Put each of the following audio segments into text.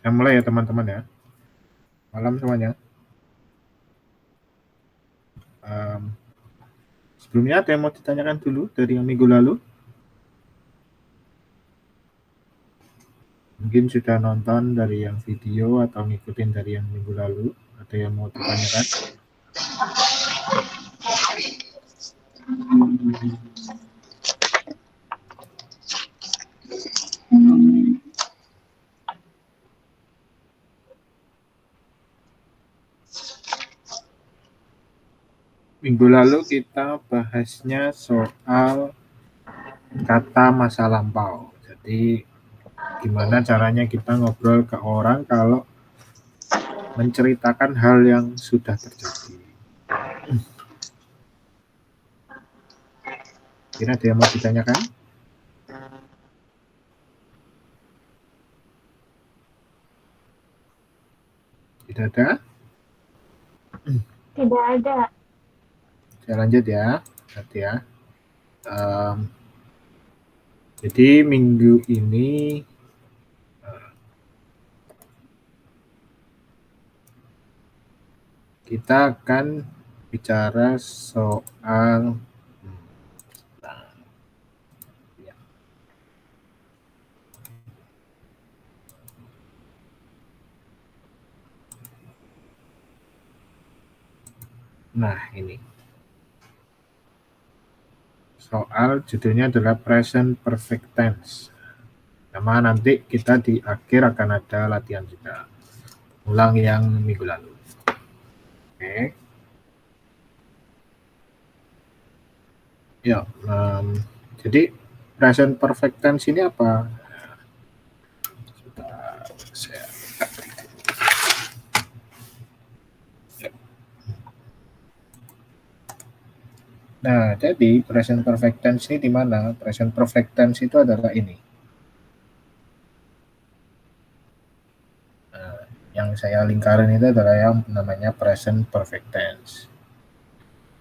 Saya mulai ya teman-teman ya. Malam semuanya. Um, Sebelumnya ada yang mau ditanyakan dulu dari yang minggu lalu? Mungkin sudah nonton dari yang video atau ngikutin dari yang minggu lalu. Ada yang mau ditanyakan? Minggu lalu kita bahasnya soal kata masa lampau. Jadi gimana caranya kita ngobrol ke orang kalau menceritakan hal yang sudah terjadi. Kira ada yang mau ditanyakan? Tidak ada? Tidak ada. Saya lanjut ya. Nanti ya. Jadi minggu ini kita akan bicara soal ini. Soal judulnya adalah present perfect tense. Nama nanti kita di akhir akan ada latihan juga. Ulang yang minggu lalu. Oke. Ya, jadi present perfect tense ini apa? Nah, jadi present perfect tense ini di mana? Present perfect tense itu adalah ini. Nah, yang saya lingkarin itu adalah yang namanya present perfect tense.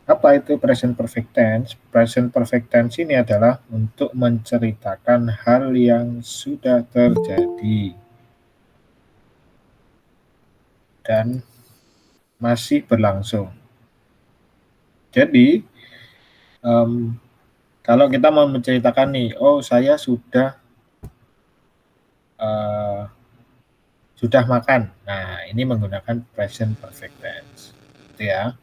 Apa itu present perfect tense? Present perfect tense ini adalah untuk menceritakan hal yang sudah terjadi dan masih berlangsung. Jadi, kalau kita mau menceritakan nih, oh saya sudah makan. Nah, ini menggunakan present perfect tense. Gitu ya.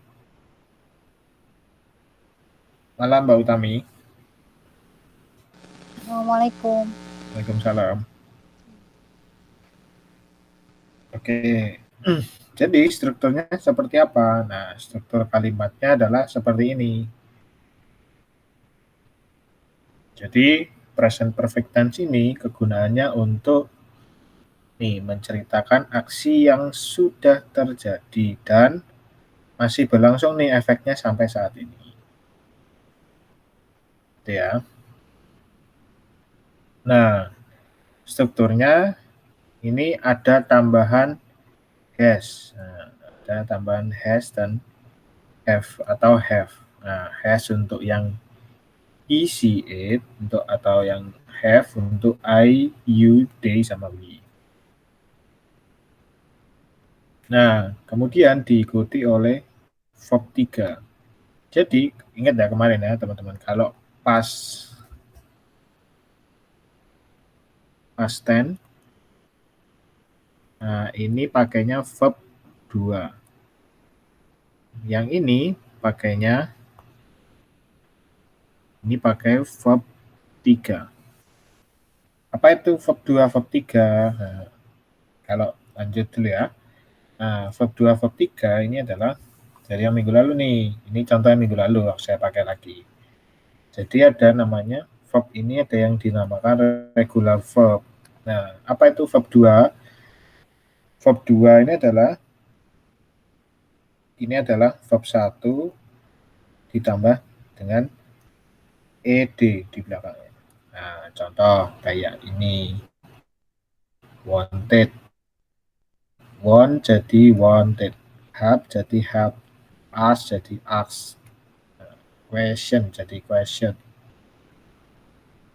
Malam Mbak Utami. Assalamualaikum. Waalaikumsalam. Oke. Jadi strukturnya seperti apa? Nah, struktur kalimatnya adalah seperti ini. Jadi present perfect tense ini kegunaannya untuk menceritakan aksi yang sudah terjadi dan masih berlangsung nih efeknya sampai saat ini. Gitu ya. Nah, strukturnya ini ada tambahan has. Nah, ada tambahan has dan have atau have. Nah, has untuk yang easy it untuk atau yang have untuk I, you, they sama we. Nah, kemudian diikuti oleh verb 3. Jadi, ingat ya kemarin ya teman-teman, kalau past tense, nah ini pakainya verb 2. Yang ini pakainya, ini pakai verb 3. Apa itu verb 2, verb 3? Nah, kalau lanjut dulu ya. Nah, verb 2, verb 3 ini adalah dari yang minggu lalu nih. Ini contohnya minggu lalu, saya pakai lagi. Jadi ada namanya, verb ini ada yang dinamakan regular verb. Nah, apa itu verb 2? Verb 2 ini adalah verb 1 ditambah dengan ed di belakangnya. Nah, contoh kayak ini. Wanted. Want jadi wanted. Have jadi have. Ask jadi ask. Question jadi question.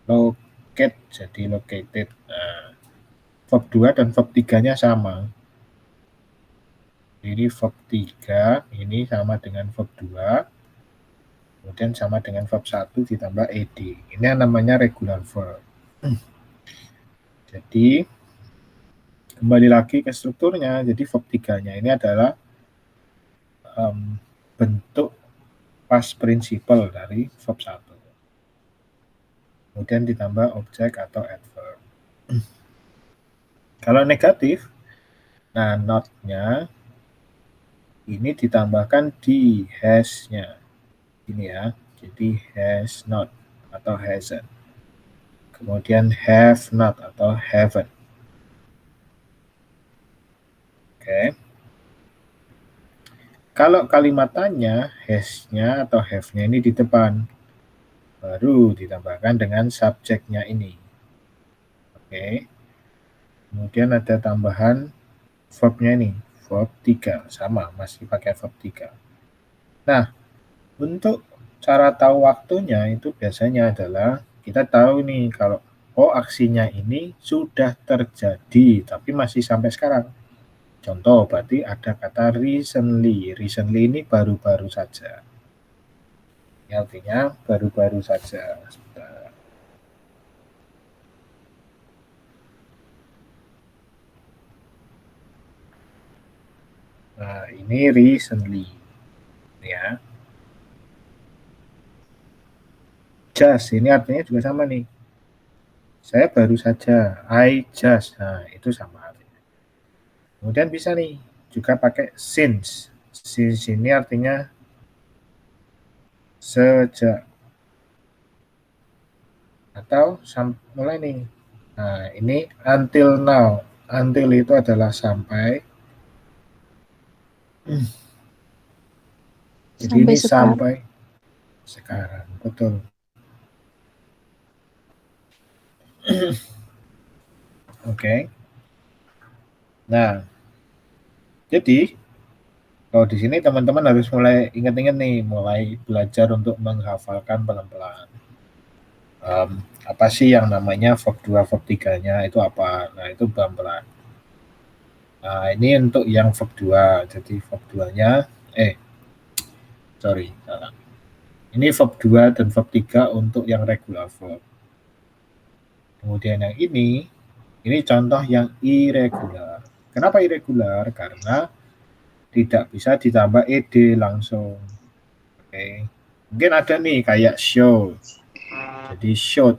Locate jadi located. Nah, verb 2 dan verb 3-nya sama. Jadi verb 3 ini sama dengan verb 2, kemudian sama dengan verb 1 ditambah ed. Ini yang namanya regular verb. Jadi kembali lagi ke strukturnya. Jadi verb 3-nya ini adalah bentuk past participle dari verb 1. Kemudian ditambah objek atau adverb. Kalau negatif, nah not-nya ini ditambahkan di has-nya. Ini ya, jadi has not atau hasn't. Kemudian have not atau haven't. Oke. Kalau kalimat tanya, has-nya atau have-nya ini di depan. Baru ditambahkan dengan subjeknya ini. Oke. Kemudian ada tambahan verb-nya ini, verb 3. Sama, masih pakai verb 3. Nah, untuk cara tahu waktunya itu biasanya adalah kita tahu nih kalau aksinya ini sudah terjadi tapi masih sampai sekarang. Contoh berarti ada kata recently. Recently ini baru-baru saja. Ini artinya baru-baru saja. Nah, ini recently. Ya. Just ini artinya juga sama nih. Saya baru saja. I just. Nah, itu sama artinya. Kemudian bisa nih juga pakai since. Since ini artinya sejak. Atau mulai nih. Nah, ini until now. Until itu adalah sampai. Jadi ini sampai sekarang. Betul. Oke. Nah, jadi kalau di sini teman-teman harus mulai ingat-ingat nih, mulai belajar untuk menghafalkan pelan-pelan. Apa sih yang namanya verb 2, verb 3-nya itu apa? Nah, itu pelan-pelan. Nah, ini untuk yang verb 2. Jadi verb 2-nya salah. Ini verb 2 dan verb 3 untuk yang regular verb. Kemudian yang ini contoh yang irregular. Kenapa irregular? Karena tidak bisa ditambah ed langsung. Oke. Mungkin ada nih kayak show. Jadi showed.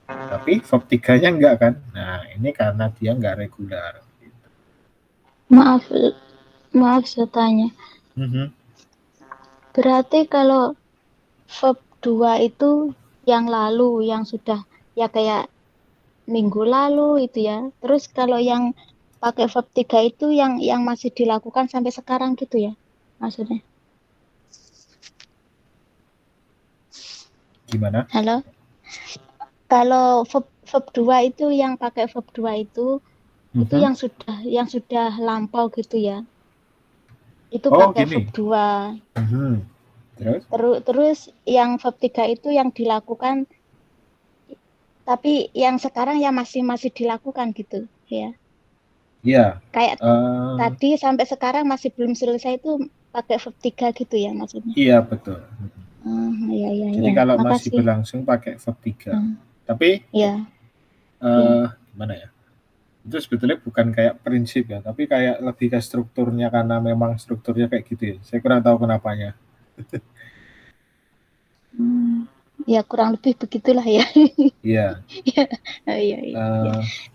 Tapi verb 3-nya enggak kan? Nah, ini karena dia enggak regular. Maaf saya tanya. Berarti kalau verb 2 itu yang lalu, yang sudah ya kayak minggu lalu itu ya. Terus kalau yang pakai verb 3 itu yang masih dilakukan sampai sekarang gitu ya maksudnya. Gimana? Halo? Kalau verb 2 itu yang pakai verb 2 itu yang sudah lampau gitu ya. Itu pakai gini. verb 2. Terus yang verb 3 itu yang dilakukan tapi yang sekarang ya masih dilakukan gitu ya. Iya. Kayak tadi sampai sekarang masih belum selesai itu pakai verb 3 gitu ya maksudnya. Iya, betul. Iya. Jadi kalau masih berlangsung pakai verb 3. Tapi gimana ya? Itu sebetulnya bukan kayak prinsip ya, tapi kayak lebih ke strukturnya karena memang strukturnya kayak gitu ya. Saya kurang tahu kenapanya. Ya kurang lebih begitulah ya. Iya. Iya.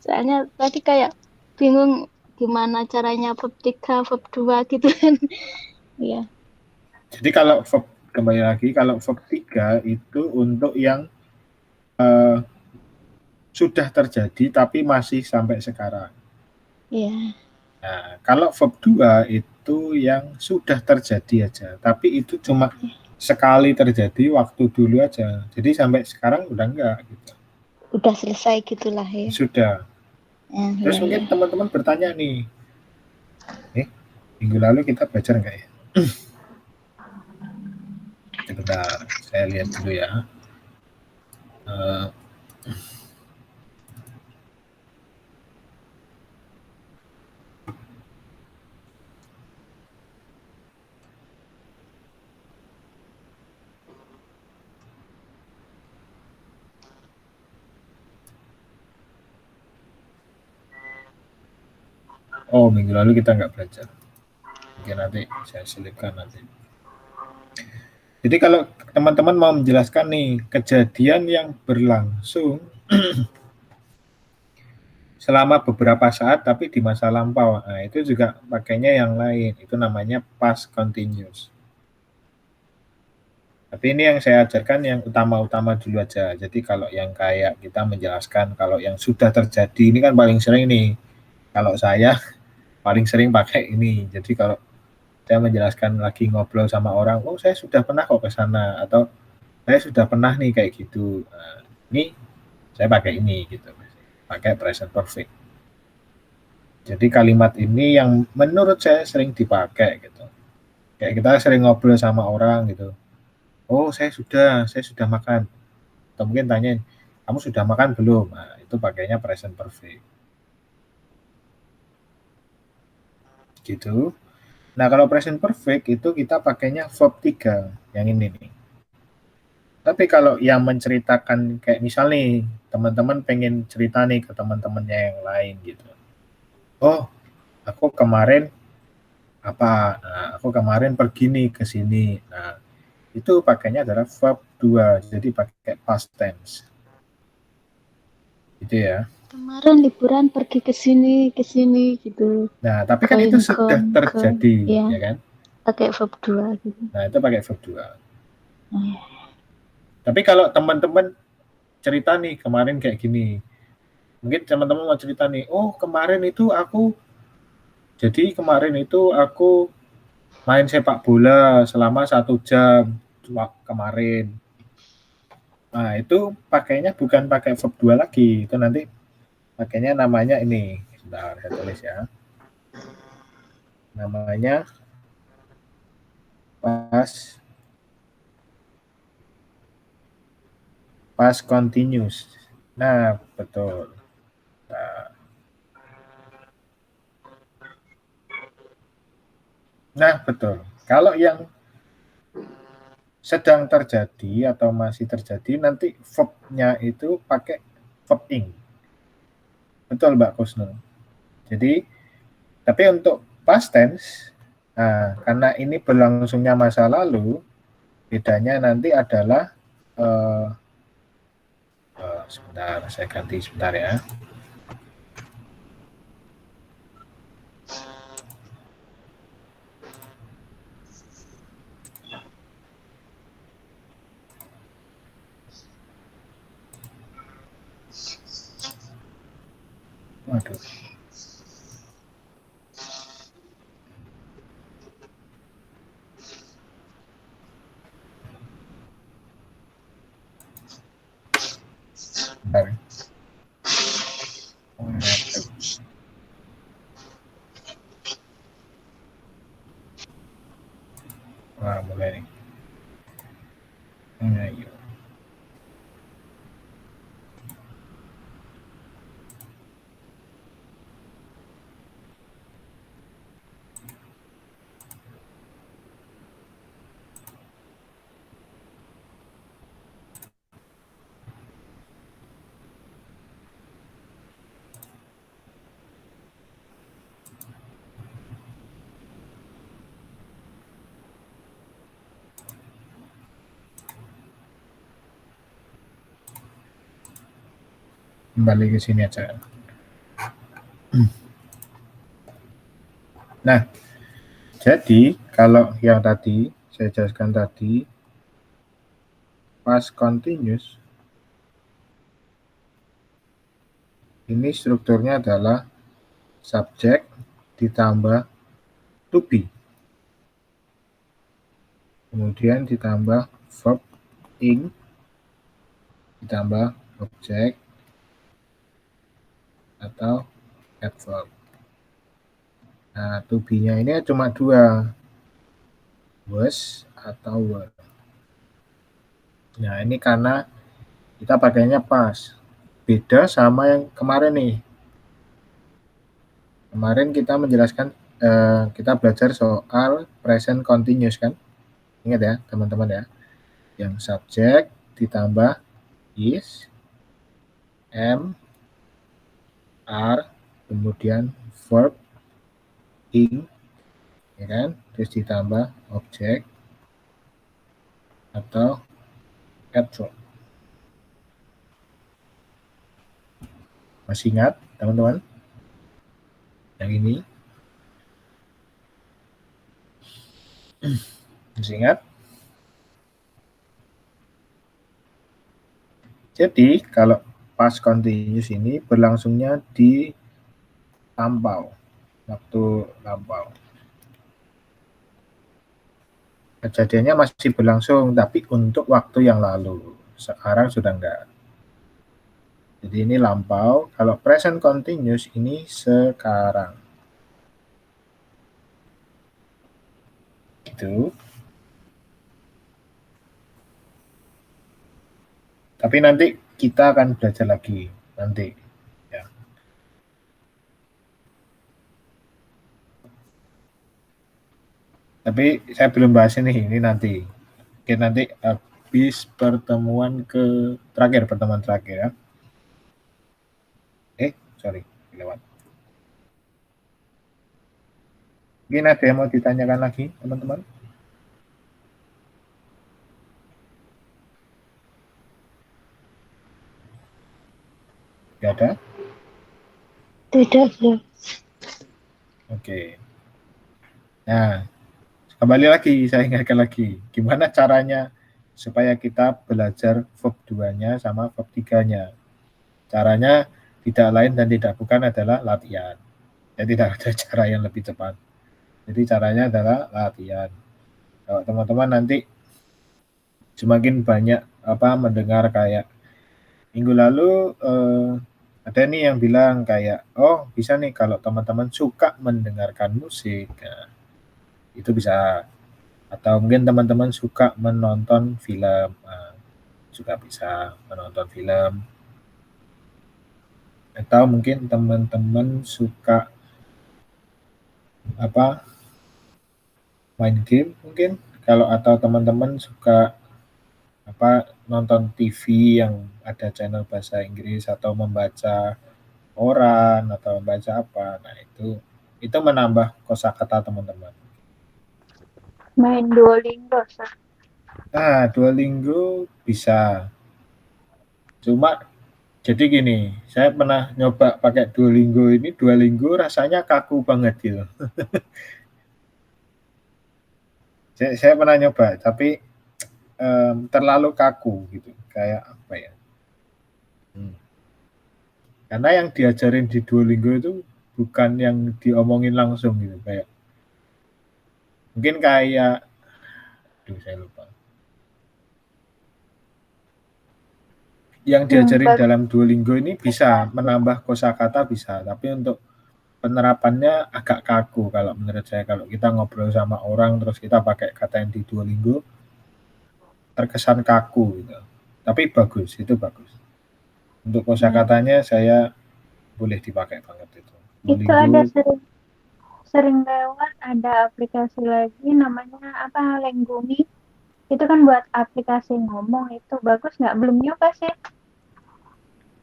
Soalnya tadi kayak bingung gimana caranya verb 3, verb 2 gitu kan. Iya. Jadi kalau verb, kembali lagi, kalau verb 3 itu untuk yang sudah terjadi tapi masih sampai sekarang. Iya. Nah, kalau verb 2 itu yang sudah terjadi aja, tapi itu cuma sekali terjadi waktu dulu aja. Jadi sampai sekarang udah enggak gitu. Udah selesai gitulah ya. Sudah. Terus mungkin teman-teman bertanya nih, minggu lalu kita belajar enggak ya? Sebentar, saya lihat dulu ya. Oh, minggu lalu kita nggak belajar. Mungkin nanti saya selipkan nanti. Jadi kalau teman-teman mau menjelaskan nih kejadian yang berlangsung selama beberapa saat tapi di masa lampau, nah itu juga pakainya yang lain, itu namanya past continuous. Tapi ini yang saya ajarkan yang utama-utama dulu aja. Jadi kalau yang kayak kita menjelaskan kalau yang sudah terjadi, ini kan paling sering nih. Kalau saya paling sering pakai ini. Jadi kalau saya menjelaskan lagi ngobrol sama orang, oh saya sudah pernah kok ke sana, atau saya sudah pernah nih kayak gitu. Nah, ini saya pakai ini gitu, pakai present perfect. Jadi kalimat ini yang menurut saya sering dipakai gitu. Kayak kita sering ngobrol sama orang gitu. Oh saya sudah makan. Atau mungkin tanyain, kamu sudah makan belum? Nah, itu pakainya present perfect. Gitu. Nah, kalau present perfect itu kita pakainya verb 3, yang ini nih. Tapi kalau yang menceritakan kayak misal nih, teman-teman pengen cerita nih ke teman-temannya yang lain gitu. Oh, aku kemarin apa? Nah, aku kemarin pergi nih ke sini. Nah, itu pakainya adalah verb 2, jadi pakai past tense. Gitu ya. Kemarin liburan pergi ke sini gitu. Nah, tapi kan itu Going sudah ke terjadi, ya ya kan? pakai verb 2 gitu. Nah, itu pakai verb 2. Oh, ya. Tapi kalau teman-teman cerita nih kemarin kayak gini, mungkin teman-teman mau cerita nih, oh kemarin itu aku main sepak bola selama 1 jam kemarin. Nah, itu pakainya bukan pakai verb 2 lagi, itu nanti pakainya namanya ini. Sebentar, saya tulis ya. Namanya past continuous. Nah, betul. Nah, betul. Kalau yang sedang terjadi atau masih terjadi, nanti verb-nya itu pakai verb ing. Betul, Mbak Kusnul. Jadi, tapi untuk past tense, nah, karena ini berlangsungnya masa lalu, bedanya nanti adalah sebentar, saya ganti sebentar ya. Waduh. Bentar. Wah, mulai nih. Nah, iya. Kembali ke sini aja. Nah, jadi kalau yang tadi saya jelaskan tadi, past continuous ini strukturnya adalah subjek ditambah to be, kemudian ditambah verb ing, ditambah objek atau adverb. Nah, to be-nya ini cuma 2, was atau were. Nah, ini karena kita pakainya pas. Beda sama yang kemarin nih. Kemarin kita menjelaskan, kita belajar soal present continuous kan. Ingat ya teman-teman ya. Yang subjek ditambah is, am, are, kemudian verb, ing, ya kan? Terus ditambah objek atau adverb. Masih ingat, teman-teman? Yang ini? Masih ingat? Jadi, kalau past continuous ini berlangsungnya di lampau, waktu lampau. Kejadiannya masih berlangsung, tapi untuk waktu yang lalu. Sekarang sudah enggak. Jadi ini lampau, kalau present continuous ini sekarang. Gitu. Tapi nanti kita akan belajar lagi nanti. Ya. Tapi saya belum bahas ini nanti. Oke, nanti habis pertemuan pertemuan terakhir ya. Sorry, lewat. Mungkin ada yang mau ditanyakan lagi, teman-teman? Tidak ada? Tidak, belum. Oke. Nah, kembali lagi, saya ingatkan lagi. Gimana caranya supaya kita belajar verb 2-nya sama verb 3-nya? Caranya tidak lain dan tidak bukan adalah latihan. Ya, tidak ada cara yang lebih cepat. Jadi caranya adalah latihan. Kalau teman-teman nanti semakin banyak mendengar kayak minggu lalu ada nih yang bilang kayak, oh bisa nih kalau teman-teman suka mendengarkan musik, nah, itu bisa. Atau mungkin teman-teman suka menonton film, juga bisa menonton film. Atau mungkin teman-teman suka main game mungkin. Kalau atau teman-teman suka nonton TV yang ada channel bahasa Inggris atau membaca koran atau membaca apa. Nah, itu menambah kosakata teman-teman. Main Duolingo, Sir. Duolingo bisa. Cuma jadi gini, saya pernah nyoba pakai Duolingo ini, Duolingo rasanya kaku banget gitu. saya pernah nyoba, tapi terlalu kaku gitu, kayak apa ya? Karena yang diajarin di Duolingo itu bukan yang diomongin langsung gitu, kayak mungkin kayak, saya lupa. Yang diajarin dalam Duolingo ini bisa menambah kosakata bisa, tapi untuk penerapannya agak kaku kalau menurut saya. Kalau kita ngobrol sama orang terus kita pakai kata yang di Duolingo, terkesan kaku gitu. Tapi bagus, itu bagus. Untuk kosakatanya saya boleh dipakai banget itu. Itu ada sering lewat, ada aplikasi lagi namanya Lenggumi. Itu kan buat aplikasi ngomong, itu bagus nggak? Belum nyoba sih.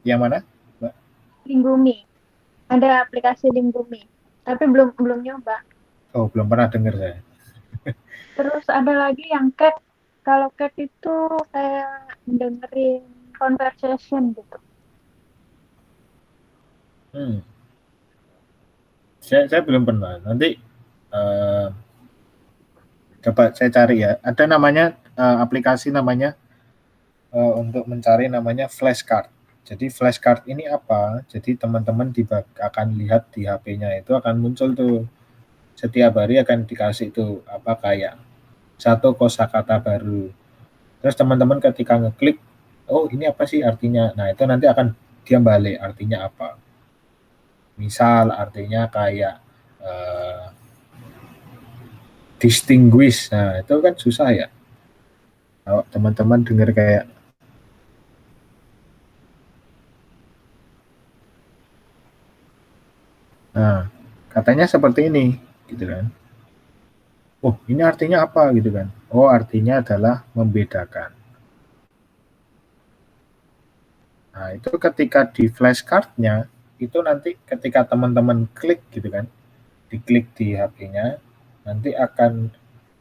Yang mana, Mbak? Linggumi. Ada aplikasi Linggumi, tapi belum nyoba. Oh, belum pernah dengar saya. Terus ada lagi yang Cat. Kalau Cat itu kayak dengerin conversation gitu. Saya belum pernah. Nanti coba saya cari ya. Ada namanya aplikasi namanya untuk mencari namanya flashcard. Jadi flashcard ini apa? Jadi teman-teman akan lihat di HP-nya itu akan muncul tuh setiap hari akan dikasih tuh kayak satu kosakata baru. Terus teman-teman ketika ngeklik, oh ini apa sih artinya? Nah itu nanti akan dia balik artinya apa. Misal artinya kayak distinguish. Nah itu kan susah ya. Kalau teman-teman dengar kayak katanya seperti ini, gitu kan. Oh, ini artinya apa gitu kan. Oh, artinya adalah membedakan. Nah, itu ketika di flashcard-nya, itu nanti ketika teman-teman klik gitu kan, diklik di HP-nya, nanti akan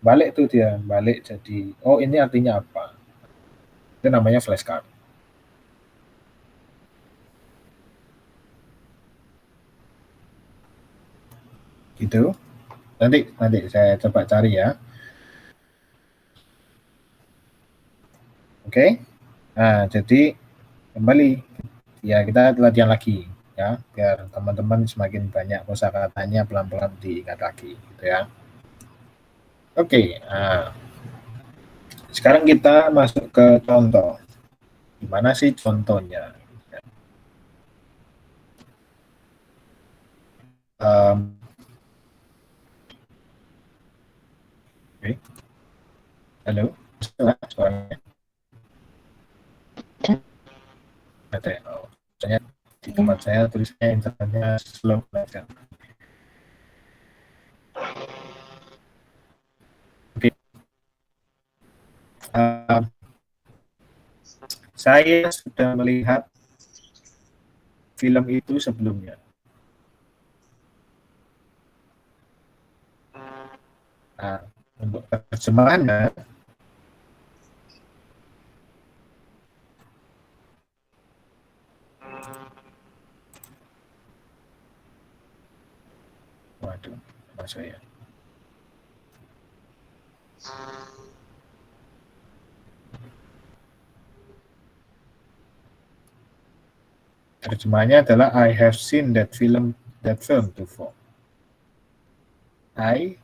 balik tuh dia, balik jadi, oh ini artinya apa. Itu namanya flashcard. Gitu. Nanti saya coba cari ya. Oke. Nah, jadi kembali ya kita latihan lagi ya, biar teman-teman semakin banyak kosakatanya pelan-pelan diingat lagi gitu ya. Oke. Nah, sekarang kita masuk ke contoh. Gimana sih contohnya? Oke. Halo, suaranya ada ya? Oh, soalnya di tempat saya tulisnya internetnya slow banget. Oke. Saya sudah melihat film itu sebelumnya. Nah, untuk terjemahannya, waduh, sama saya. Terjemahannya adalah I have seen that film before. I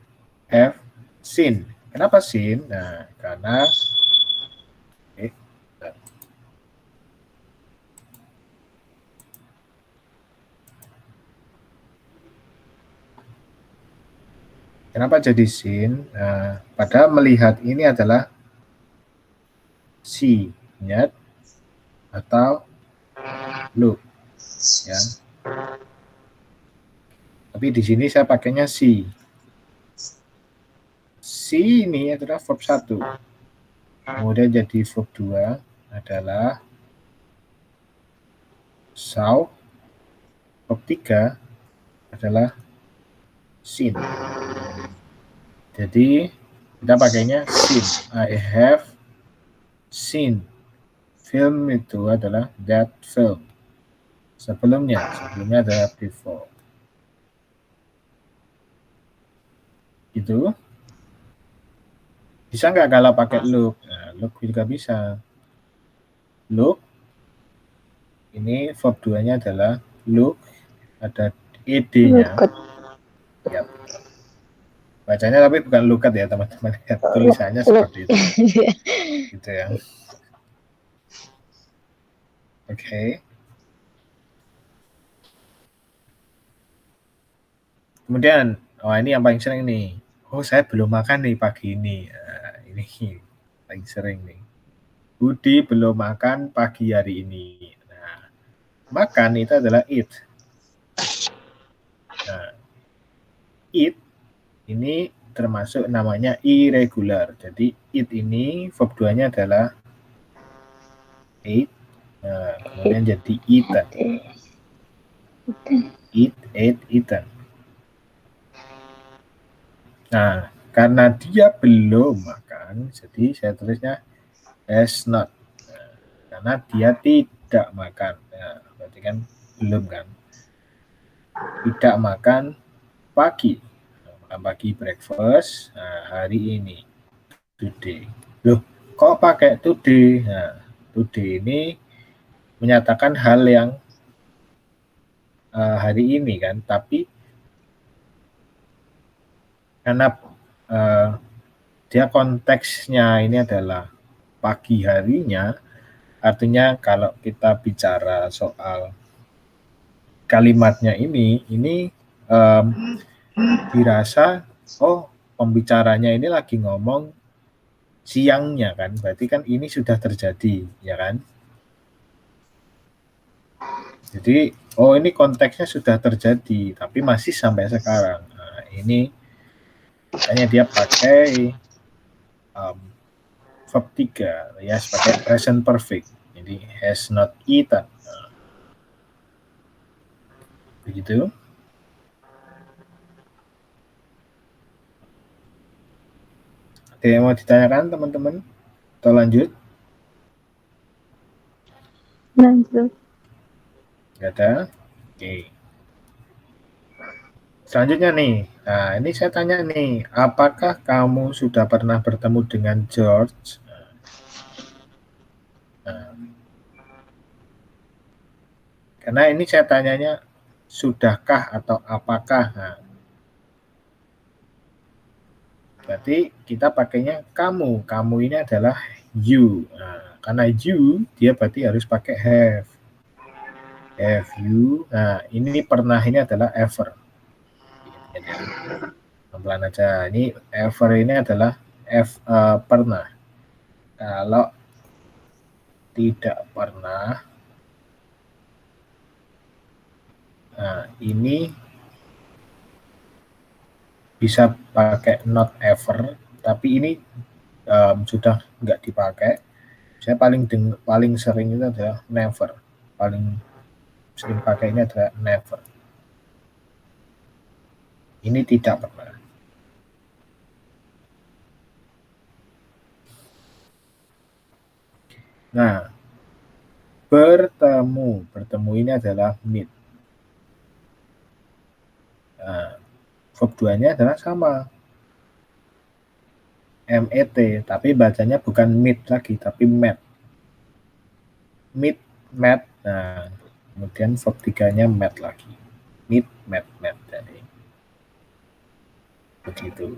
have seen. Kenapa seen? Nah, karena kenapa jadi seen? Nah, padahal melihat ini adalah see, lihat, atau look, ya. Tapi di sini saya pakainya see. See ini adalah verb 1. Kemudian jadi verb 2 adalah saw. Verb 3 adalah seen. Jadi kita pakainya seen. I have seen. Film itu adalah that film. Sebelumnya adalah before. Itu bisa nggak kalau pakai look? Nah, look juga bisa. Look, ini verb 2-nya adalah look, ada ed-nya. Yap. Bacanya tapi bukan look at ya teman-teman. Tulisannya seperti itu. Gitu ya. Oke. Kemudian, oh ini yang paling sering nih. Oh saya belum makan nih pagi ini. Nah, ini paling sering nih. Budi belum makan pagi hari ini. Nah, makan itu adalah eat. Nah, eat ini termasuk namanya irregular. Jadi eat ini verb 2-nya adalah eat. Nah, kemudian jadi eaten. Eat, ate, eaten. Nah, karena dia belum makan, jadi saya tulisnya has not. Nah, karena dia tidak makan. Nah, berarti kan belum kan. Tidak makan pagi. Nah, makan pagi breakfast. Nah, hari ini. Today. Loh, kok pakai today? Nah, today ini menyatakan hal yang hari ini kan, tapi karena dia konteksnya ini adalah pagi harinya, artinya kalau kita bicara soal kalimatnya ini dirasa oh pembicaranya ini lagi ngomong siangnya kan, berarti kan ini sudah terjadi ya kan. Jadi oh ini konteksnya sudah terjadi tapi masih sampai sekarang. Nah, ini misalnya dia pakai verb 3 ya sebagai present perfect. Jadi has not eaten. Nah, begitu. Ada yang mau ditanyakan teman-teman? Atau lanjut? Lanjut. Nggak ada? Oke. Selanjutnya nih, nah ini saya tanya nih, apakah kamu sudah pernah bertemu dengan George? Nah, karena ini saya tanyanya sudahkah atau apakah? Nah, berarti kita pakainya kamu. Kamu ini adalah you. Nah, karena you, dia berarti harus pakai have. Have you. Nah, ini pernah ini adalah ever. Ya. Pelan aja. Ini ever ini adalah pernah. Kalau tidak pernah, nah ini bisa pakai not ever, tapi ini sudah nggak dipakai. Saya paling sering itu adalah never. Paling sering pakai ini adalah never. Ini tidak pernah. Nah, bertemu ini adalah meet. Nah, verb 2-nya adalah sama. MET, tapi bacanya bukan meet lagi, tapi met. Meet, met. Nah, kemudian verb 3-nya met lagi. Meet, met. Jadi, begitu.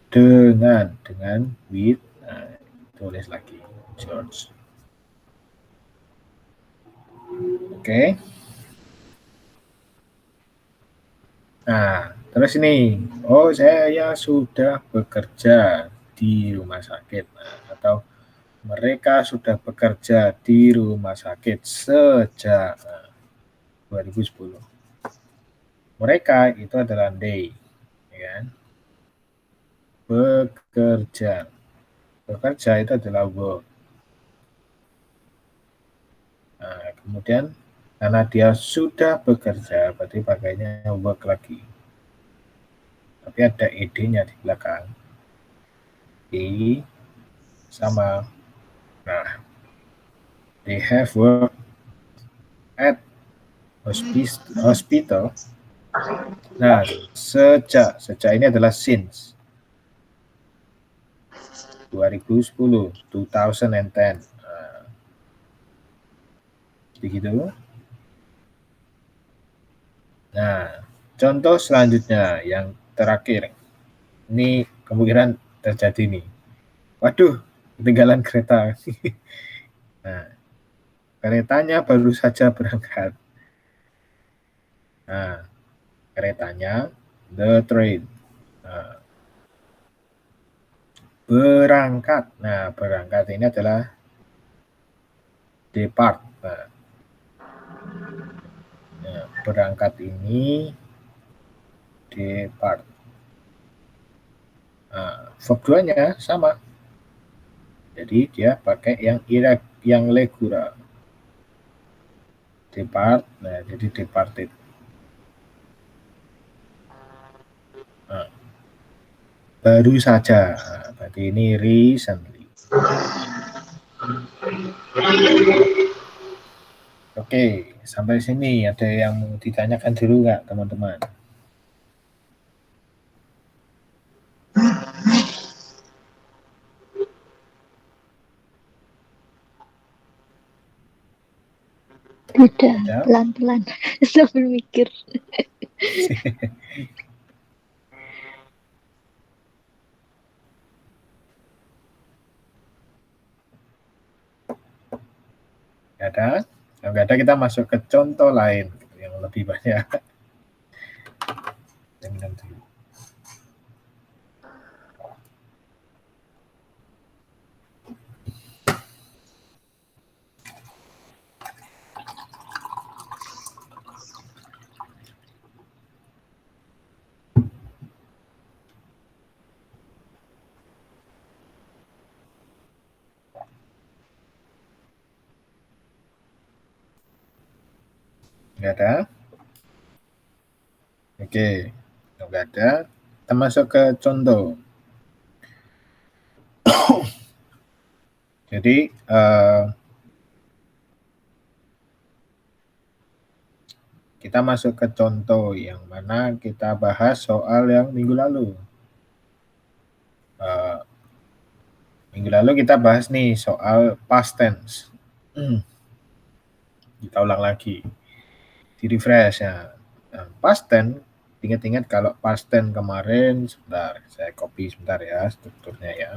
Dengan with, nah, tulis lagi George. Oke. Nah, terus ini, oh saya sudah bekerja di rumah sakit. Nah, atau mereka sudah bekerja di rumah sakit sejak 2010. Mereka itu adalah they, ya. Bekerja itu adalah work. Nah, kemudian karena dia sudah bekerja, berarti pakainya work lagi. Tapi ada ed-nya di belakang. Sama. Nah, they have worked at hospital. Nah, sejak ini adalah since 2010, 2010. Nah, begitu. Nah, contoh selanjutnya yang terakhir. Ini kemungkinan terjadi nih. Waduh, ketinggalan kereta. Nah, keretanya baru saja berangkat. Nah, keretanya the train. Nah, berangkat. Nah, berangkat ini adalah depart. Nah, berangkat ini depart. Nah, verb 2-nya sama. Jadi dia pakai yang legura. Depart, nah jadi departed. Nah, baru saja, nah, berarti ini recently. Oke, sampai sini ada yang mau ditanyakan dulu nggak teman-teman? Tidak, pelan-pelan sambil mikir. Nggak ada? Kalau nggak ada kita masuk ke contoh lain yang lebih banyak. Minum dulu. Nggak ada? Oke, nggak ada. Kita masuk ke contoh. Jadi kita masuk ke contoh yang mana kita bahas soal yang minggu lalu. Minggu lalu kita bahas nih soal past tense. Kita ulang lagi, di refresh ya. Nah, past tense, ingat-ingat kalau past tense kemarin, sebentar, saya copy sebentar ya strukturnya ya.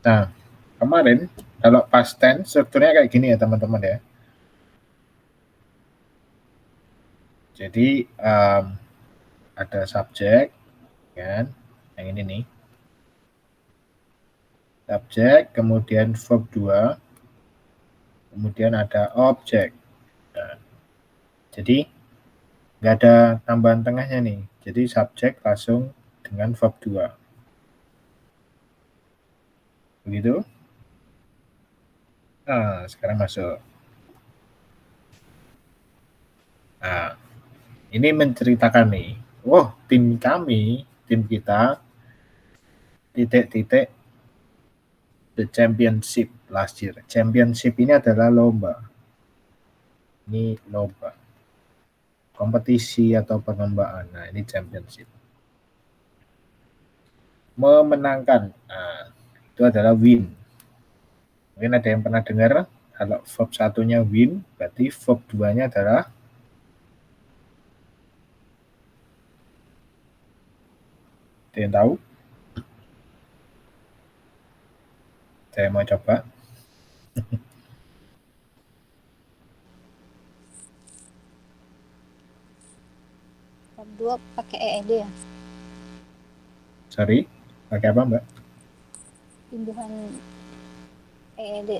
Nah, kemarin kalau past tense strukturnya kayak gini ya teman-teman ya. Jadi ada subjek, kan? Yang ini nih. Subjek, kemudian verb 2, kemudian ada objek. Nah, jadi nggak ada tambahan tengahnya nih. Jadi subjek langsung dengan verb 2. Begitu? Nah, sekarang masuk. Nah, ini menceritakan nih, tim kita, titik-titik, the championship last year. Championship ini adalah lomba. Ini lomba. Kompetisi atau perlombaan. Nah, ini championship. Memenangkan. Nah, itu adalah win. Mungkin ada yang pernah dengar, kalau verb satunya win, berarti verb 2-nya adalah ada yang tahu? Saya mau coba. Verb 2 pakai EED ya? Sorry, pakai apa Mbak? Imbuhan EED.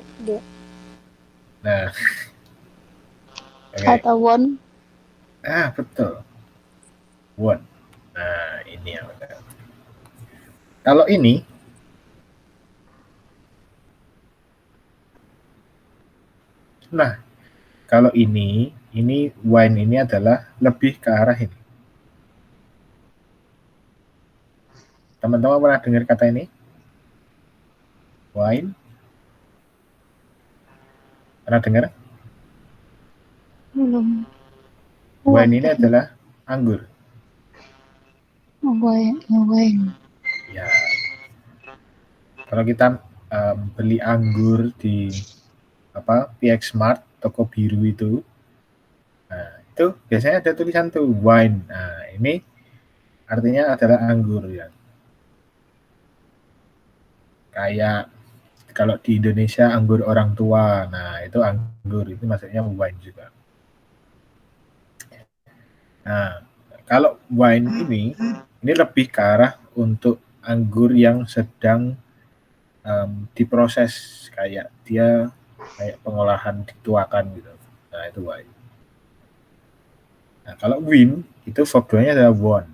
Nah, Atau won. Betul. Won. Nah, ini yang benar. Kalau ini, kalau ini wine ini adalah lebih ke arah ini. Teman-teman pernah dengar kata ini? Wine? Pernah dengar? Belum. Wine ini adalah anggur. Wine. Ya. Kalau kita beli anggur di PX Mart, toko biru itu, nah, itu biasanya ada tulisan tuh wine. Nah, ini artinya adalah anggur ya. Kayak kalau di Indonesia anggur orang tua, nah itu anggur, itu maksudnya wine juga. Nah, kalau wine ini lebih ke arah untuk anggur yang sedang diproses, kayak dia kayak pengolahan dituakan gitu. Nah, itu wine. Nah, kalau win itu verb 2-nya adalah won.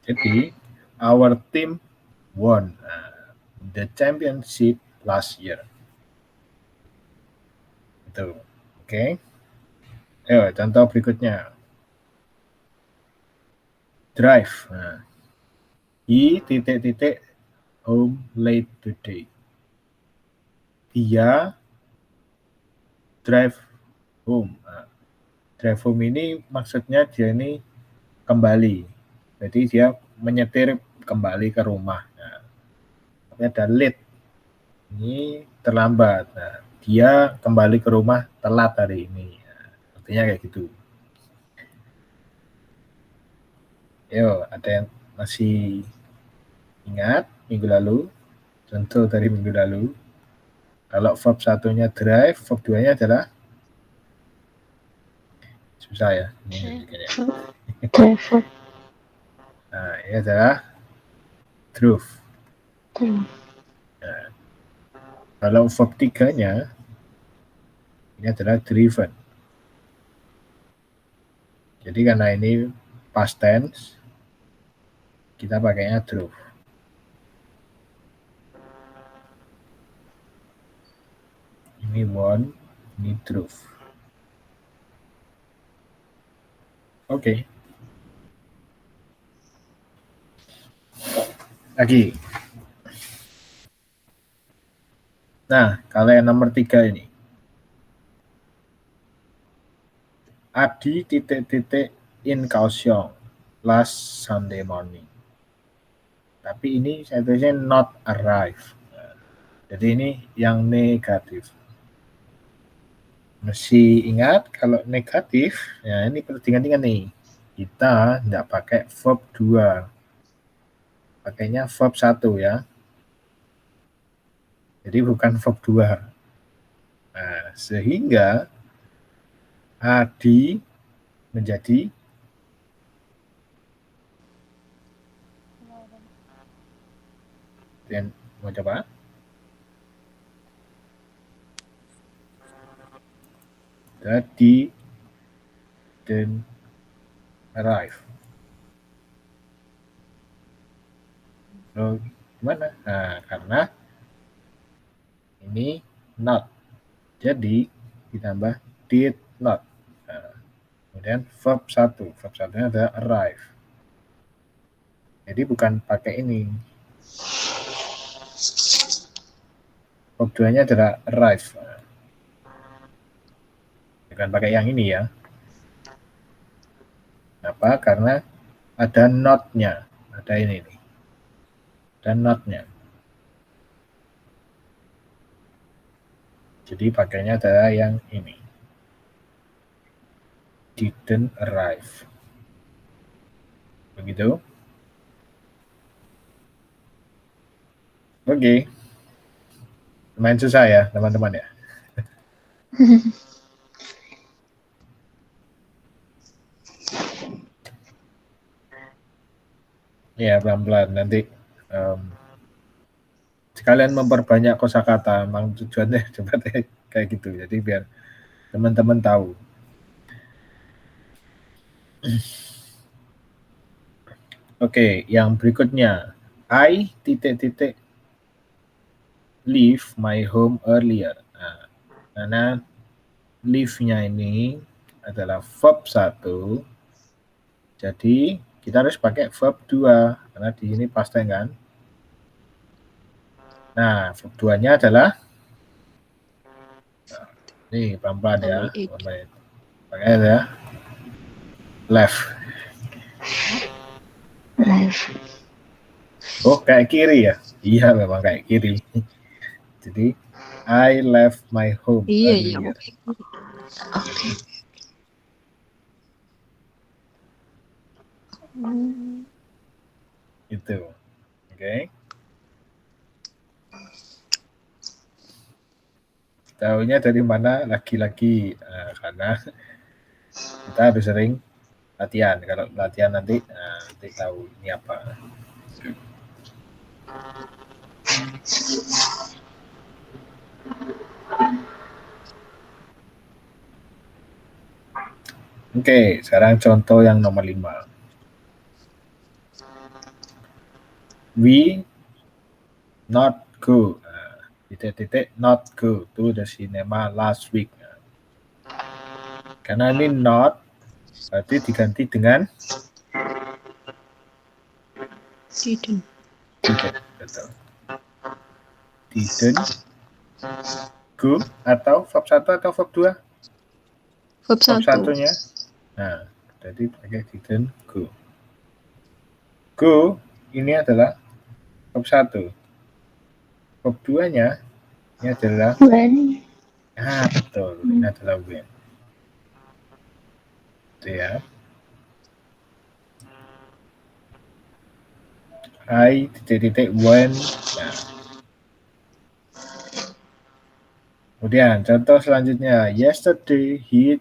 Jadi our team won the championship last year. Itu. Oke. Ayo, contoh berikutnya. Drive. Nah, he titik-titik home late today. Dia drive home. Nah, drive home ini maksudnya dia ini kembali. Jadi dia menyetir kembali ke rumah. Nah, ada late. Ini terlambat. Nah, dia kembali ke rumah telat hari ini. Nah, artinya kayak gitu. Yo, ada yang masih ingat minggu lalu? Contoh dari minggu lalu. Kalau verb satunya drive, verb 2-nya adalah susah ya. Driver. Nah, ini adalah drove. Drove. Nah, Kalau verb 3-nya ini adalah driven. Jadi karena ini past tense, kita pakainya drove. Ini won, ini drove. Oke. Lagi. Nah, kalau yang nomor 3 ini. Adi titik-titik in Kaohsiung last Sunday morning. Tapi ini saya tulisnya not arrive. Jadi ini yang negatif. Mesti ingat kalau negatif, ya ini perlu diingat nih. Kita tidak pakai verb 2. Pakainya verb 1 ya. Jadi bukan verb 2. Nah, sehingga Adi menjadi dan mau coba? Jadi dan arrive. So, gimana? Nah, karena ini not. Jadi ditambah did not. Nah, kemudian verb 1. Verb 1-nya adalah arrive. Jadi bukan pakai ini. Verb 2-nya adalah arrive. Nah, bukan pakai yang ini ya. Kenapa? Karena ada not-nya. Ada ini nih. Ada not-nya. Jadi pakainya adalah yang ini. Didn't arrive. Begitu. Oke. Lumayan susah ya, teman-teman ya. Ya, pelan-pelan. Nanti sekalian memperbanyak kosakata. Memang tujuannya coba kayak gitu. Jadi biar teman-teman tahu. Oke, yang berikutnya. I titik-titik leave my home earlier. Nah, karena leave-nya ini adalah verb 1. Jadi kita harus pakai verb 2 karena di sini past tense kan. Nah, verb 2-nya adalah ini pelan-pelan ya. Pakai ya. Left. Left. Oh, kayak kiri ya? Iya, memang kayak kiri. Jadi I left my home earlier. Oke. Itu. Oke. Tahunya dari mana? Lagi-lagi karena kita harus sering latihan. Kalau latihan nanti tahu ini apa. Oke, sekarang contoh yang nomor 5. We not go. Titik-titik not go to the cinema last week. Karena ini not, berarti diganti dengan Didn't. Betul. Didn't go atau verb 1 atau verb 2? Verb Verb 1. 1-nya. Nah, jadi pakai didn't go. Go ini adalah verb 1. Verb 2-nya ini adalah When. betul. Ini adalah when. Itu ya. I titik-titik when. Nah. Kemudian contoh selanjutnya. Yesterday he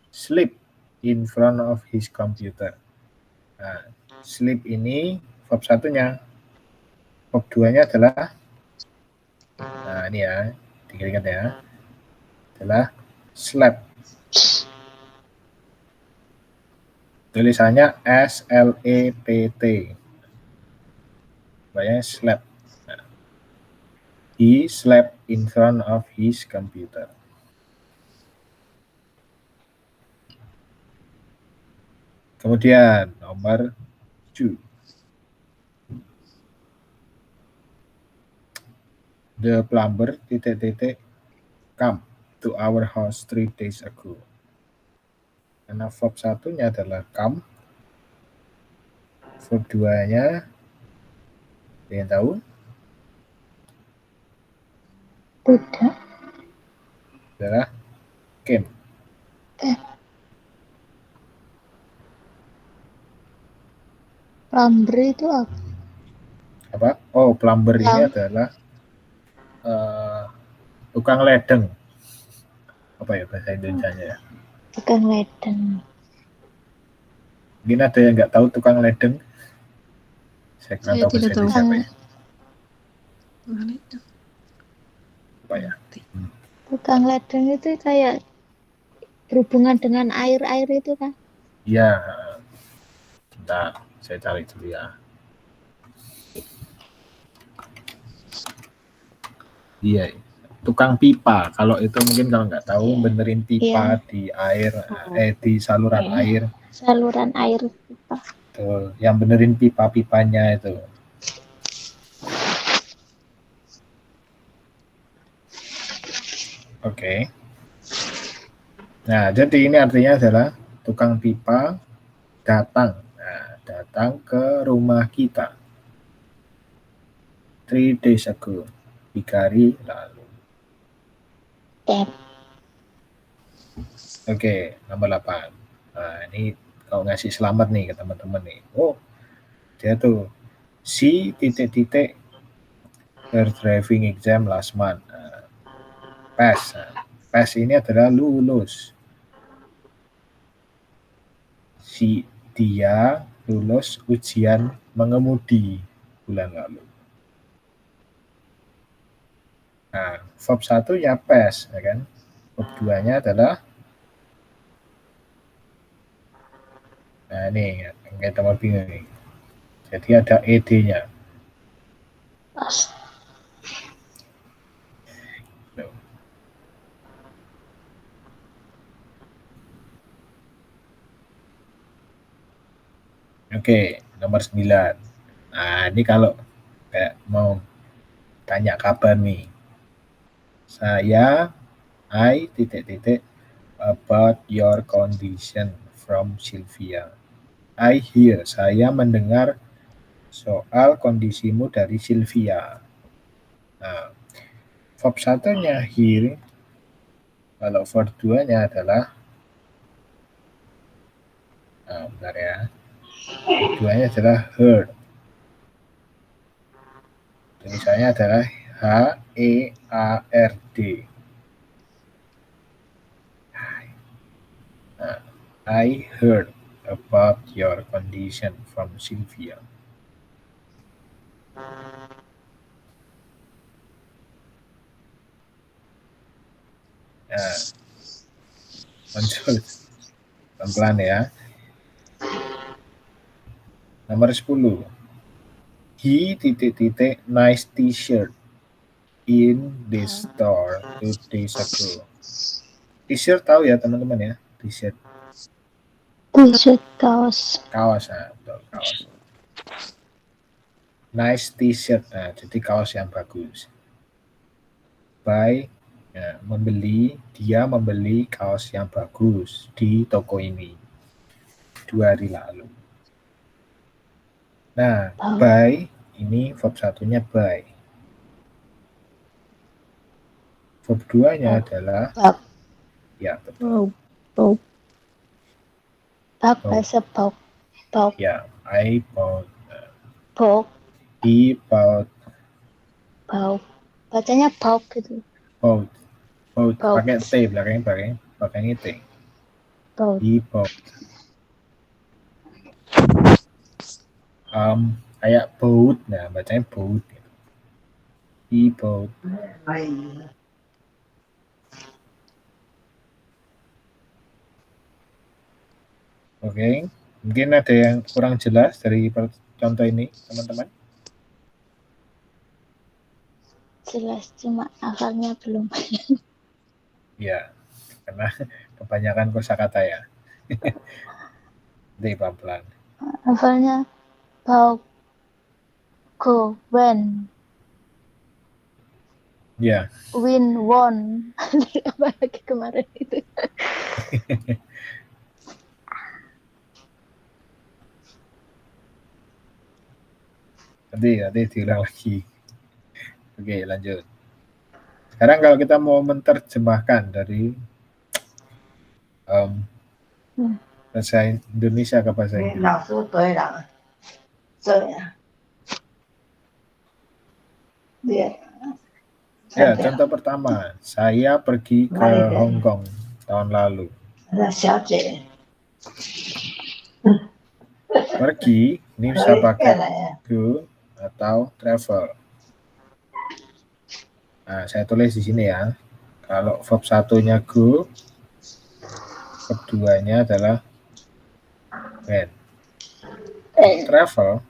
sleep in front of his computer. Nah, sleep ini verb 1-nya. Verb 2-nya adalah Nah, ini ya, diingat ya. Adalah slept. Tulisannya SLEPT. Bacanya slept. Nah, he slept in front of his computer. Kemudian nomor 2. The plumber come to our house 3 days ago. Karena verb satunya adalah come. Verb 2-nya ada yang tahu? Tidak. Adalah came. Plumber itu apa? Apa? Oh, plumber ini Plum- adalah tukang ledeng. Apa ya bahasa Indonesianya ya? Tukang ledeng. Mungkin ada yang nggak tahu tukang ledeng. Saya kurang Saya tahu tidak bahasa tahu. Indonesia apa ya? Mana itu? Apa ya? Tukang ledeng itu kayak berhubungan dengan air-air itu kan? Iya. Bentar, saya cari dulu ya. Iya, tukang pipa. Kalau itu mungkin kalau nggak tahu Iya. benerin pipa Iya. di air, di saluran Iya. air. Saluran air pipa. Tuh, yang benerin pipa-pipanya itu. Oke. Nah, jadi ini artinya adalah tukang pipa datang. Nah, datang ke rumah kita. 3 days ago. 3 hari lalu. Oke, nomor 8. Nah, ini kalau ngasih selamat nih ke teman-teman nih. Oh, dia tuh si titik-titik her driving exam last month. Pass. Pass ini adalah lulus. Si dia lulus ujian mengemudi bulan lalu. Nah, verb 1-nya pass, ya kan? Verb 2-nya adalah nah ini yang kita mau bingung nih. Jadi ada ed-nya. Pas. Oke, nomor 9. Nah, ini kalau kayak mau tanya kabar nih. I titik-titik about your condition from Sylvia. I hear, saya mendengar soal kondisimu dari Sylvia. Nah, verb 1-nya hear, kalau verb 2-nya adalah bentar ya. Verb 2-nya adalah heard. Tulisannya adalah HEARD. I heard about your condition from Sylvia. Nah, muncul pelan-pelan ya. Nomor 10. He titik-titik nice t-shirt in this store 2 days ago. T-shirt tahu ya teman-teman ya? T-shirt. T-shirt kaos. Kaos, nah, betul, kaos. Nice t-shirt, nah, jadi kaos yang bagus. Buy, ya, dia membeli kaos yang bagus di toko ini 2 hari lalu. Nah, buy ini verb 1-nya buy. Verb 2-nya adalah ya, betul. Bahasa bought. Ya, I bought. Bought. He bought. Bacanya bought gitu. Bought. Pakai T belakangnya pakai T. He bought. Kayak bought, nah bacanya bought. Gitu. He bought. Oke, mungkin ada yang kurang jelas dari contoh ini, teman-teman? Jelas, cuma hafalnya belum. Ya, karena kebanyakan kosakata ya. Nanti pelan-pelan. Hafalnya bau, go, when, Ya, win, won. Apa lagi kemarin itu? nanti diulang lagi. Oke, lanjut. Sekarang kalau kita mau menerjemahkan dari bahasa Indonesia ke bahasa Inggris. Ya, contoh pertama, saya pergi ke Hong Kong tahun lalu. Pergi ini bisa pakai go atau travel. Nah, saya tulis di sini ya. Kalau verb satunya go, verb duanya adalah went. Travel,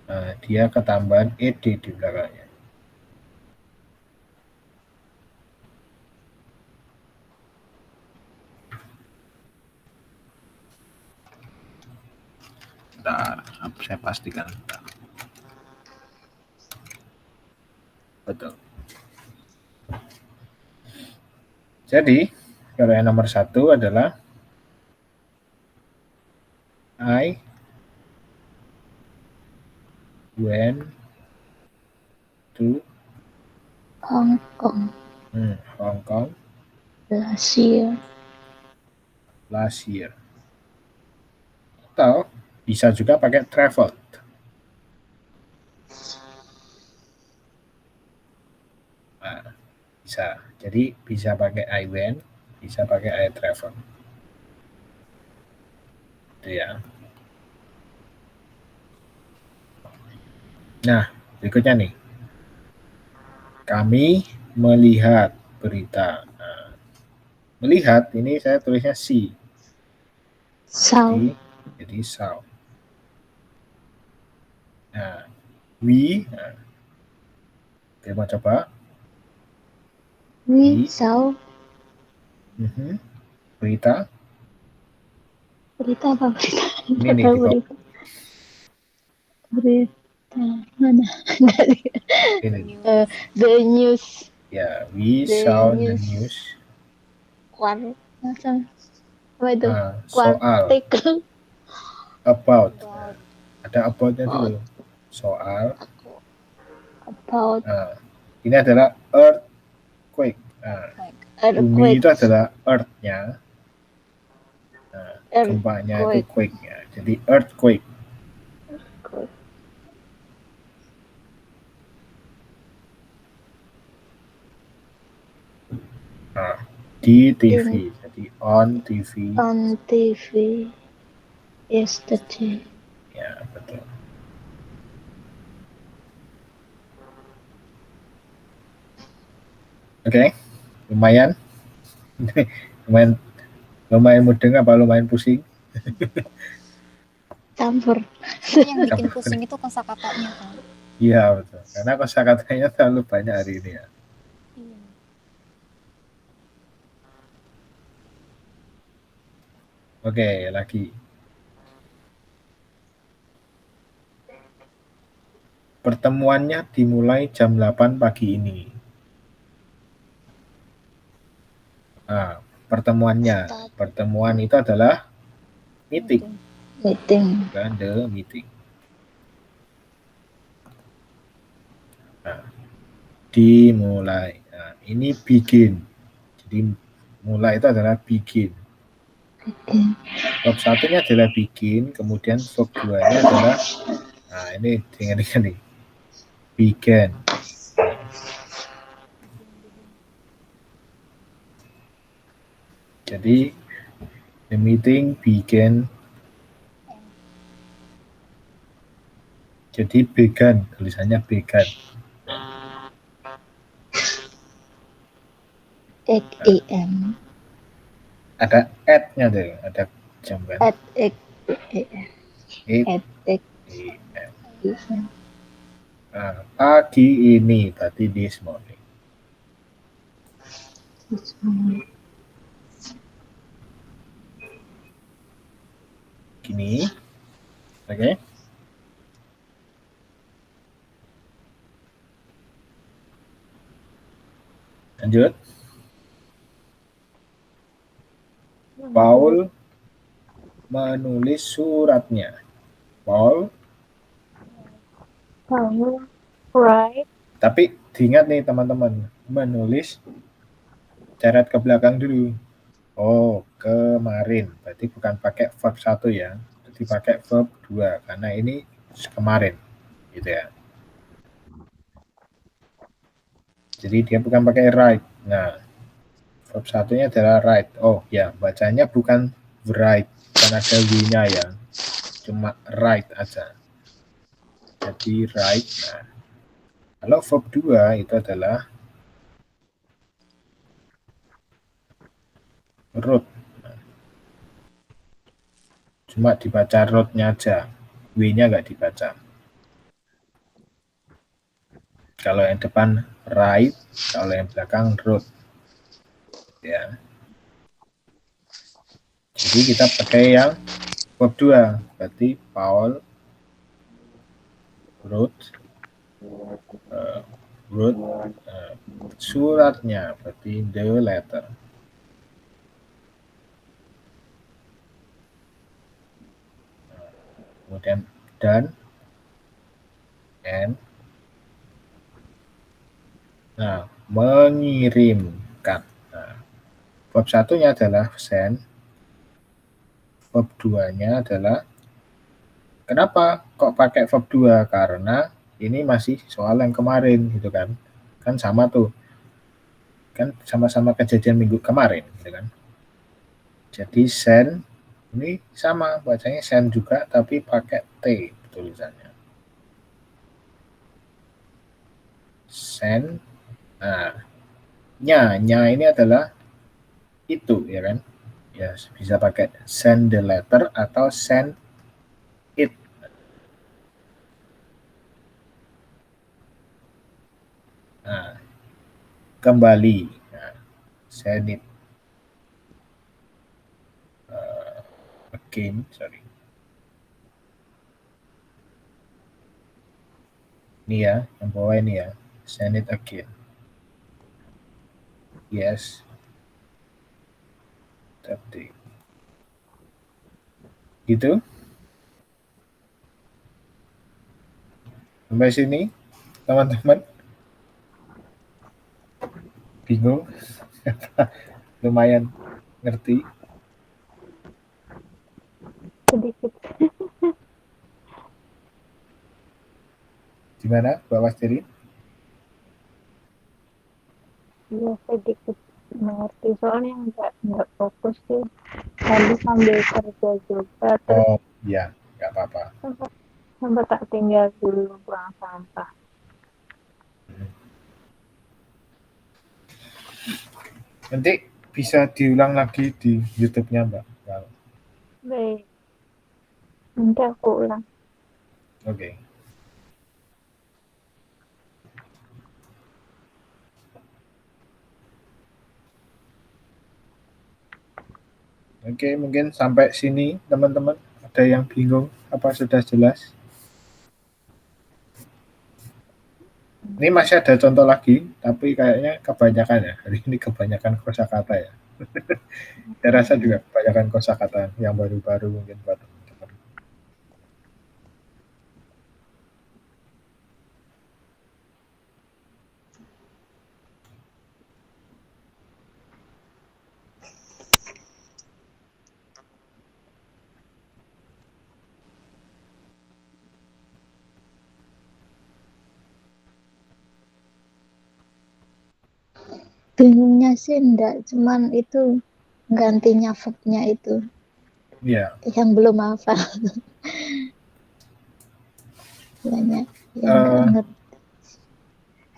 nah, dia ketambahan ed di belakangnya. Bentar, saya pastikan. Bentar. Betul. Jadi, kalau yang nomor 1 adalah I went to Hong Kong Hong Kong last year. Atau bisa juga pakai traveled. Nah, bisa. Jadi bisa pakai I went, bisa pakai I traveled. Itu ya. Nah, berikutnya nih. Kami melihat berita. Nah, melihat ini saya tulisnya see. Jadi saw. Nah, we. Nah, kita mau coba. We saw. Berita. Berita apa berita? Ini nih di bawah. Berita mana? Ini. The news. Ya, we saw the news. Macam apa itu? Soal. Artikel. About. Ada about-nya dulu. Soal. About. Ini adalah earthquake. Bumi itu adalah earth-nya. Gempanya itu quake-nya. Jadi earthquake. Di TV. Jadi on TV. On TV. Yesterday. Ya, betul. Oke. Lumayan. lumayan mudeng apa lumayan pusing? Campur. Yang bikin pusing itu kosakatanya kan. Iya, betul. Karena kosakatanya terlalu banyak hari ini ya. Oke, lagi. Pertemuannya dimulai jam 8 pagi ini. Nah, pertemuan itu adalah meeting. Bukan the meeting. Nah, dimulai. Nah, ini begin. Jadi mulai itu adalah begin. Verb satunya adalah begin, kemudian verb duanya adalah, nah ini dengar nih, began. Jadi the meeting began Jadi vegan, tulisannya vegan. Egg EM. Ada at-nya deh, ada jam kan. At egg EM. It, At egg EM. EM. Nah, pagi ini, berarti this morning. Gini, oke. Lanjut. Paul menulis suratnya. Paul, Right. tapi diingat nih teman-teman, menulis coret ke belakang dulu. Oh, kemarin. Berarti bukan pakai verb 1 ya. Berarti pakai verb 2 karena ini kemarin. Gitu ya. Jadi dia bukan pakai write. Nah, verb 1-nya adalah write. Oh ya, bacanya bukan write, bukan ada w-nya ya. Cuma write aja. Jadi write. Nah, kalau verb 2 itu adalah wrote. Cuma dibaca wrote-nya aja. W-nya nggak dibaca. Kalau yang depan write, kalau yang belakang wrote. Ya. Jadi kita pakai yang verb 2. Berarti Paul wrote suratnya, berarti the letter. Kemudian dan and. Nah, mengirimkan. Nah, verb 1-nya adalah send. Verb 2-nya adalah, kenapa kok pakai verb 2? Karena ini masih soal yang kemarin gitu kan. Kan sama tuh. Kan sama-sama kejadian minggu kemarin gitu kan. Jadi send ini sama, bacanya send juga tapi pakai T tulisannya. Send. Nah, nya ini adalah itu ya kan. Ya, bisa pakai send the letter atau send it. Nah, kembali. Nah, send it. Again, sorry. Ini ya, yang bawah ini ya. Send it again. Yes. Tapi gitu. Sampai sini, teman-teman. Bingung? Lumayan ngerti. Sedikit. Gimana, Mbak Wastiri? Ya sedikit mengerti, soalnya nggak fokus sih. Tadi sambil kerja juga, terus Oh, ya, nggak apa-apa. sempat tak tinggal dulu buang sampah. Nanti bisa diulang lagi di YouTube-nya, Mbak. Baik. Nanti aku ulang. Oke. Oke, mungkin sampai sini teman-teman. Ada yang bingung? Apa sudah jelas? Ini masih ada contoh lagi, tapi kayaknya kebanyakan ya. Hari ini kebanyakan kosakata ya. Saya rasa juga kebanyakan kosakata yang baru-baru mungkin buat teman-teman. Bingungnya sih enggak, cuman itu gantinya verb-nya itu Iya. yang belum hafal. banyak yang Eh, nggak ngerti.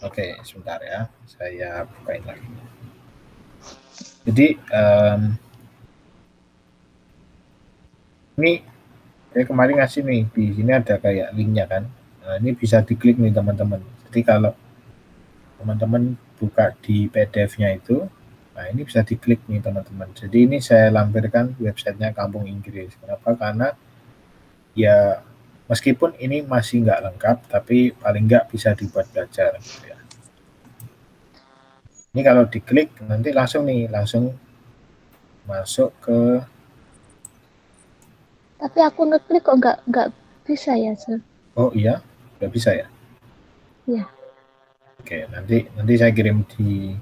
Oke, sebentar ya, saya bukain lagi. Jadi ini saya kemarin ngasih nih, di sini ada kayak linknya kan. Nah, ini bisa diklik nih teman-teman. Jadi kalau teman-teman buka di PDF-nya itu, nah ini bisa diklik nih teman-teman. Jadi ini saya lampirkan websitenya Kampung Inggris. Kenapa? Karena ya meskipun ini masih nggak lengkap, tapi paling nggak bisa dibuat belajar. Gitu ya. Ini kalau diklik nanti langsung masuk ke. Tapi aku ngeklik kok nggak bisa ya, Sir. Oh iya, nggak bisa ya? Ya. Oke, nanti saya kirim di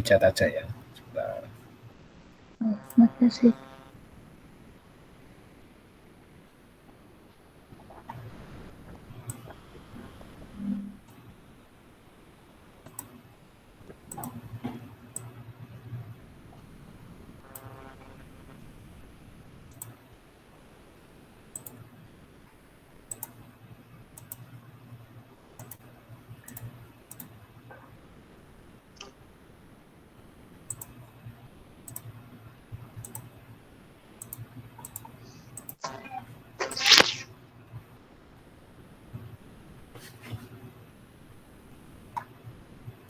chat aja ya. Sebentar. Oh, makasih.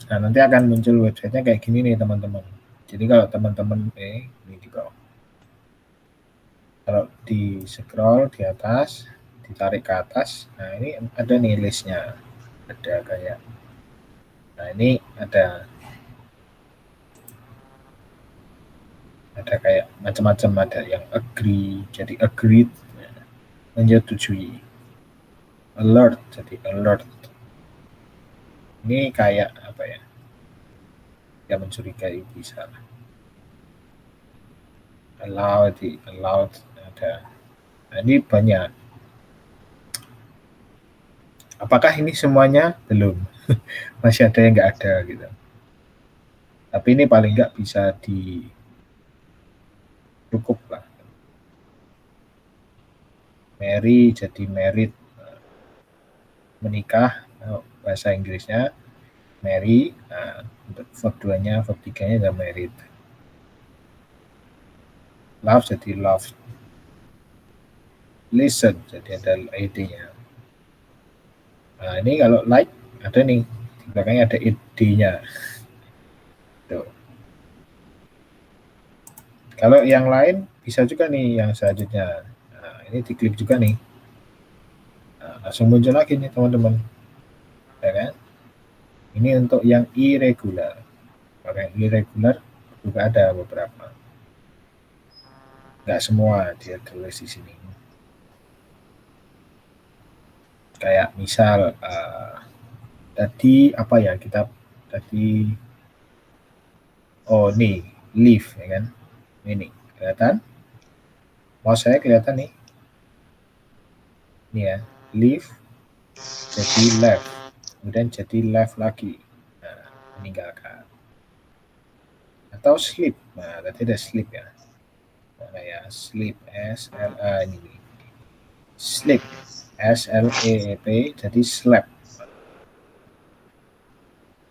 Nah, nanti akan muncul websitenya kayak gini nih teman-teman. Jadi kalau teman-teman ini di bawah. Kalau di scroll di atas, ditarik ke atas, nah ini ada nih listnya. Ada kayak, nah ini ada kayak macam-macam, ada yang agree, jadi agreed, menyetujui. Alert, jadi alert. Ini kayak apa ya? Ya mencurigai bisa. Allowed ada. Nah, ini banyak. Apakah ini semuanya? Belum. Masih ada yang nggak ada gitu. Tapi ini paling nggak bisa cukup lah. Marry jadi married, menikah, bahasa Inggrisnya marry, nah, untuk verb 2-nya, verb 3-nya udah married. Love jadi loved. Listen jadi ada id-nya. Nah, ini kalau like ada nih, di belakangnya ada id-nya. Tuh. Kalau yang lain bisa juga nih yang selanjutnya. Nah, ini diklik juga nih. Nah, langsung muncul lagi nih teman-teman. Ya kan? Ini untuk yang irregular. Kalau yang irregular juga ada beberapa. Nggak semua dia tulis di sini. Kayak misal tadi apa ya, kita tadi nih leave ya kan. Ini kelihatan? Mau saya kelihatan nih. Ini ya, leave jadi left. Kemudian jadi left lagi. Nah, meninggalkan. Atau sleep. Nah, tadi ada sleep ya. Mana ya? Sleep ini. Sleep sleep jadi slept.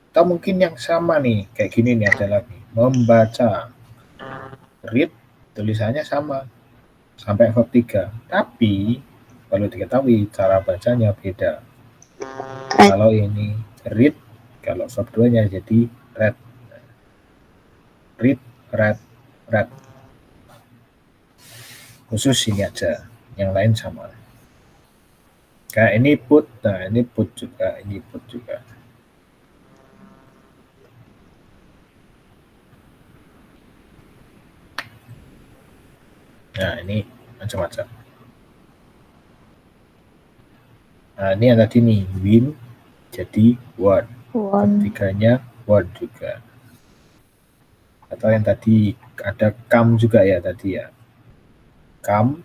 Atau mungkin yang sama nih, kayak gini nih ada lagi. Membaca. Read tulisannya sama. Sampai verb 3. Tapi perlu diketahui cara bacanya beda. Kalau ini read, kalau verb 2-nya jadi read. Read, read. Khusus ini aja, yang lain sama. Kayak ini put, nah ini put juga, ini put juga. Nah ini macam-macam. Nah ini yang tadi nih, win jadi word. Ketiganya word juga. Atau yang tadi ada come juga ya tadi ya. Come.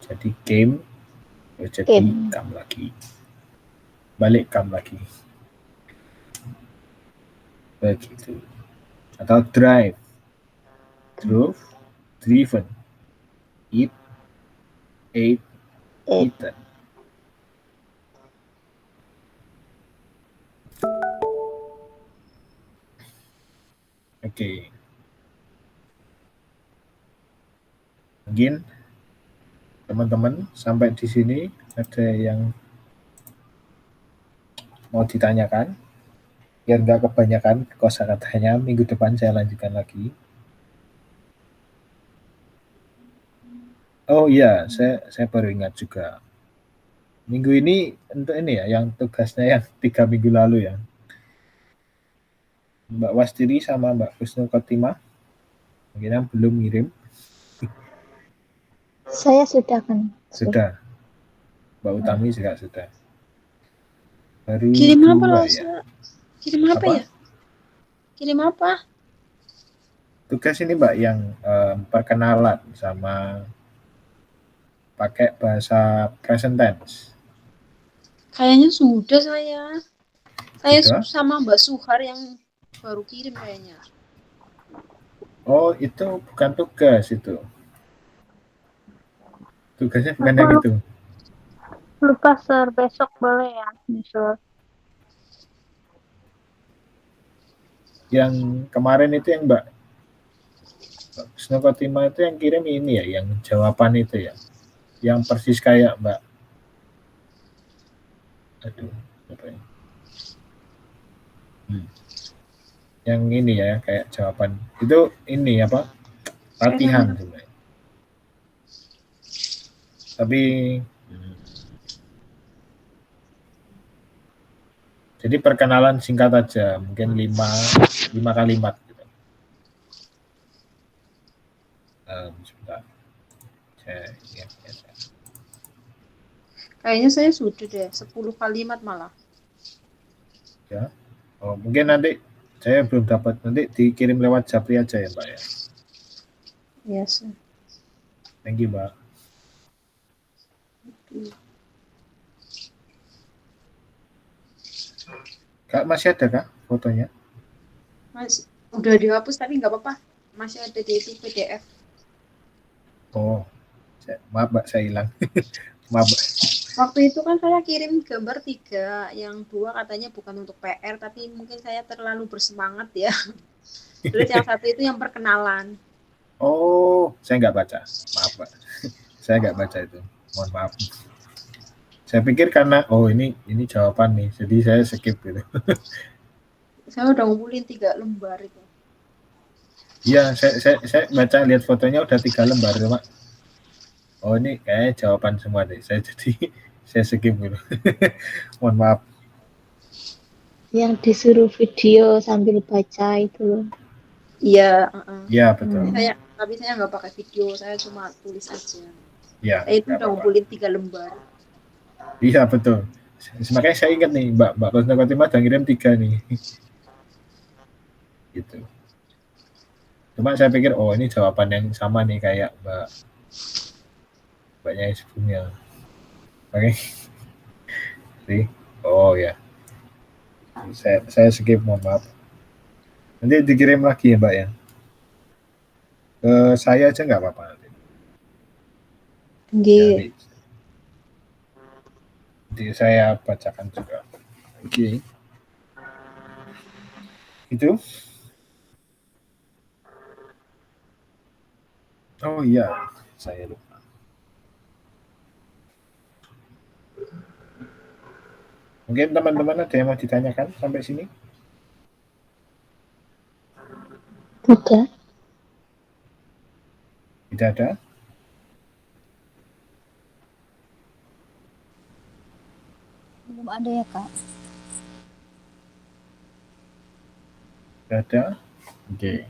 Jadi came. Jadi come lagi. Balik come lagi. Begitu. Atau drive. Drove. Driven. Eat. Ate. Ethan. Oke. Mungkin teman-teman sampai di sini ada yang mau ditanyakan? Biar nggak kebanyakan kosakatanya, minggu depan saya lanjutkan lagi. Oh iya, saya baru ingat juga. Minggu ini untuk ini ya, yang tugasnya yang 3 minggu lalu ya. Mbak Wastiri sama Mbak Kusno Kotima mungkin yang belum ngirim. Saya sudah kan. Sudah. Mbak Utami juga sudah. Baru Kirim apa 2 loh? ya. Kirim apa ya? Kirim apa? Tugas ini Mbak yang perkenalan sama pakai bahasa present tense. Kayaknya sudah saya. Saya Sudah? sama Mbak Suhar yang baru kirim kayaknya. Oh, itu bukan tugas itu. Tugasnya bukan yang itu. Lupa Sir, besok boleh ya nyusul. Yang kemarin itu yang Mbak Kusno Kotima itu yang kirim ini ya, yang jawaban itu ya. Yang persis kayak Mbak. Aduh, apa ya? Yang ini ya, kayak jawaban. Itu ini apa? Latihan sebenarnya. Tapi jadi perkenalan singkat aja, mungkin 5 kalimat gitu. Sebentar. Saya ingat. Kayaknya saya sudah deh, 10 kalimat malah. Ya. Oh, mungkin nanti saya belum dapat, nanti dikirim lewat Japri aja ya, Mbak ya. Yes. Thank you, Mbak. Kak, masih ada Kak fotonya? Mas, udah dihapus tapi nggak apa-apa. Masih ada di itu PDF. Oh, maaf Mbak, saya hilang. Maaf Mbak. Waktu itu kan saya kirim gambar 3, yang 2 katanya bukan untuk PR, tapi mungkin saya terlalu bersemangat ya. Terus yang 1 itu yang perkenalan. Oh, saya nggak baca. Maaf Mbak. Saya nggak baca itu. Mohon maaf. Saya pikir karena, oh ini jawaban nih, jadi saya skip gitu. Saya udah ngumpulin 3 lembar itu. Iya, saya baca, lihat fotonya udah 3 lembar, Mak. Oh ini kayaknya jawaban semua deh. Saya skip gitu. Mohon maaf. Yang disuruh video sambil baca itu. Iya. Iya betul. Tapi saya nggak pakai video, saya cuma tulis aja. Iya. Saya itu udah ngumpulin 3 lembar. Iya betul. Makanya saya ingat nih Mbak Kusno Kotima udah ngirim 3 nih. Gitu. Cuma saya pikir oh ini jawaban yang sama nih kayak Mbaknya yang sebelumnya. Oke. Okay. Oh ya. Saya skip, mohon maaf. Nanti dikirim lagi ya Mbak ya. Ke saya aja nggak apa-apa nanti. Nggih. Jadi saya bacakan juga. Oke. Itu. Oh iya, saya lupa. Mungkin teman-teman ada yang mau ditanyakan sampai sini? Tidak. Tidak ada? Belum ada ya, Kak? Tidak ada? Oke.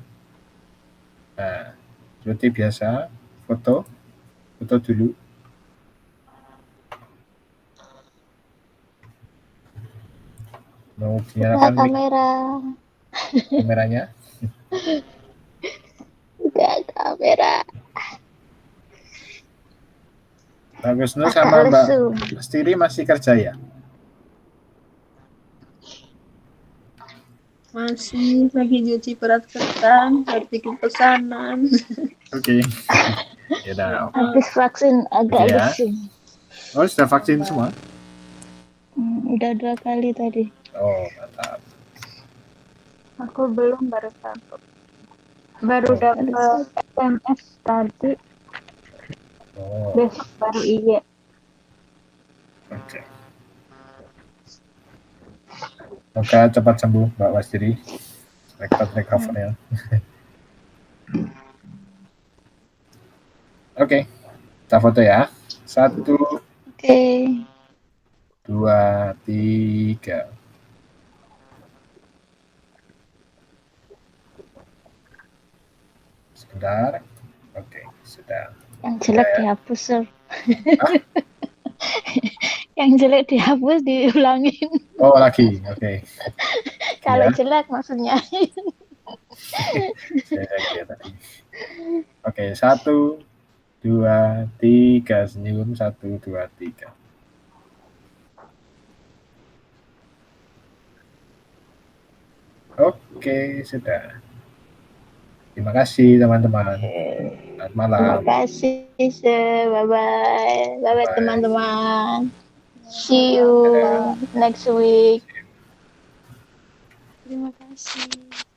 Nah, seperti biasa, foto dulu. Mau dinyalakan kameranya? Udah kamera. Mbak Kusno sama Mbak Wastiri masih kerja ya? Masih lagi nyuci berat ketan, lagi bikin pesanan. Oke. Ya udah. Habis vaksin agak lesu. Oh, sudah vaksin semua? Udah 2 kali tadi. Oh, mantap. Aku belum, baru 1. Baru dapat SMS tadi, Oh, besok baru iya. oke. Semoga cepat sembuh Mbak Wasdiri. Cepat recover ya. Oke, kita foto ya. 1, Oke. 2, 3. Sebentar. Oke, sudah. Yang jelek Ya. dihapus, Sir. Yang jelek dihapus, diulangin. Oh, lagi. Oke. Kalau Ya. jelek maksudnya. Saya lihat tadi. Oke, 1, 2, 3. Senyum. 1, 2, 3. Oke, sudah. Terima kasih teman-teman. Selamat malam. Terima kasih, Sir. Bye-bye. Bye-bye, Bye. teman-teman. See you Dadah. next week. Terima kasih.